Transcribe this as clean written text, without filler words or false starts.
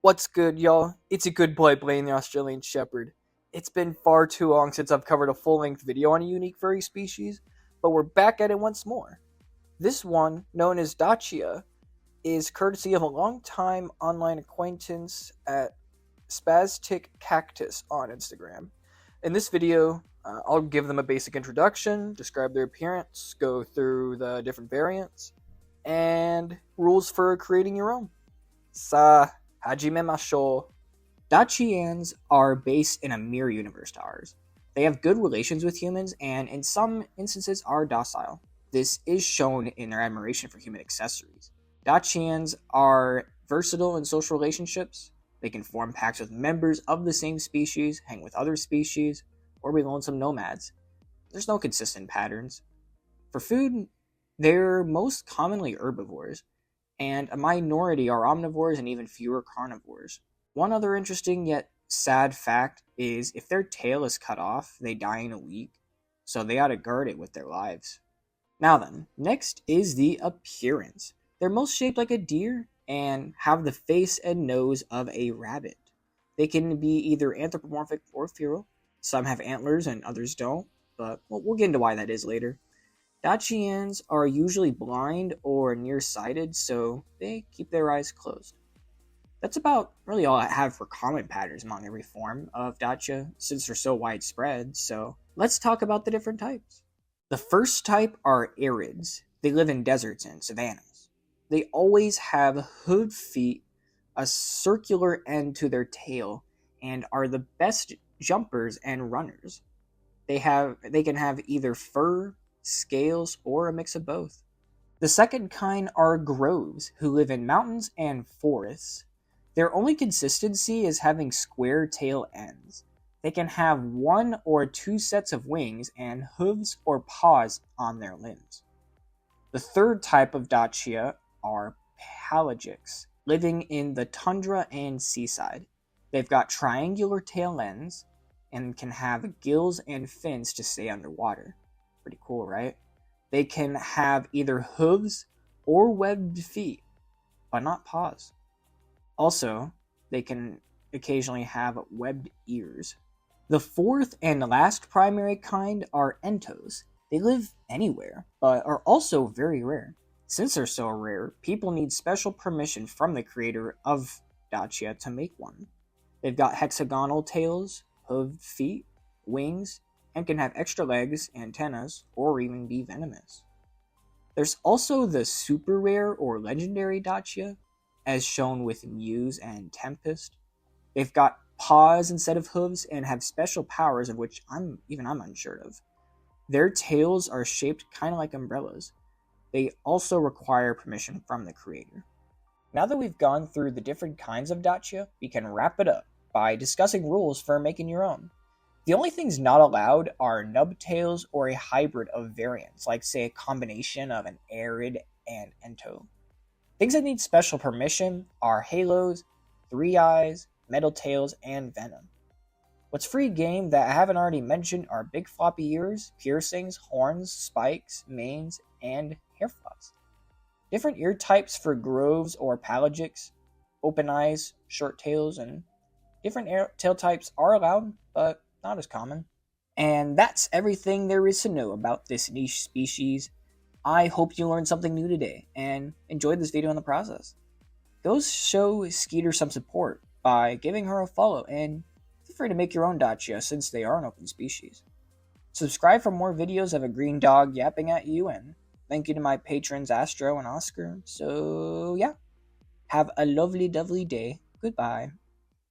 What's good, y'all? It's a good boy Blaine the Australian Shepherd. It's been far too long since I've covered a full-length video on a unique furry species, but we're back at it once more. This one, known as Dacia, is courtesy of a long-time online acquaintance at Spastic Cactus on Instagram. In this video, I'll give them a basic introduction, describe their appearance, go through the different variants, and rules for creating your own. Hajime Masho. Dachians are based in a mirror universe to ours. They have good relations with humans and in some instances are docile. This is shown in their admiration for human accessories. Dachians are versatile in social relationships. They can form packs with members of the same species, hang with other species, or be lonesome nomads. There's no consistent patterns. For food, they're most commonly herbivores, and a minority are omnivores and even fewer carnivores. One other interesting yet sad fact is if their tail is cut off, they die in a week, so they ought to guard it with their lives. Now then, next is the appearance. They're most shaped like a deer and have the face and nose of a rabbit. They can be either anthropomorphic or feral. Some have antlers and others don't, but we'll get into why that is later. Dachians are usually blind or nearsighted, so they keep their eyes closed. That's about really all I have for common patterns among every form of Dacia, since they're so widespread, so let's talk about the different types. The first type are arids. They live in deserts and savannas. They always have hooved feet, a circular end to their tail, and are the best jumpers and runners. They can have either fur, scales, or a mix of both. The second kind are groves, who live in mountains and forests. Their only consistency is having square tail ends. They can have one or two sets of wings and hooves or paws on their limbs. The third type of Dacia are pelagics, living in the tundra and seaside. They've got triangular tail ends and can have gills and fins to stay underwater. Pretty cool, right? They can have either hooves or webbed feet, but not paws. Also, they can occasionally have webbed ears. The fourth and last primary kind are entos. They live anywhere, but are also very rare. Since they're so rare, people need special permission from the creator of Dacia to make one. They've got hexagonal tails, hooved feet, wings, and can have extra legs, antennas, or even be venomous. There's also the super rare or legendary Dacia, as shown with Muse and Tempest. They've got paws instead of hooves and have special powers of which I'm unsure of. Their tails are shaped kind of like umbrellas. They also require permission from the creator. Now that we've gone through the different kinds of Dacia, we can wrap it up by discussing rules for making your own. The only things not allowed are nubtails or a hybrid of variants, like say a combination of an arid and ento. Things that need special permission are halos, three eyes, metal tails, and venom. What's free game that I haven't already mentioned are big floppy ears, piercings, horns, spikes, manes, and hair flaws. Different ear types for groves or pelagics, open eyes, short tails, and different tail types are allowed, but not as common. And that's everything there is to know about this niche species. I hope you learned something new today and enjoyed this video in the process. Go show Skeeter some support by giving her a follow and feel free to make your own Dacia since they are an open species. Subscribe for more videos of a green dog yapping at you, and thank you to my patrons Astro and Oscar. So yeah, have a lovely day. Goodbye.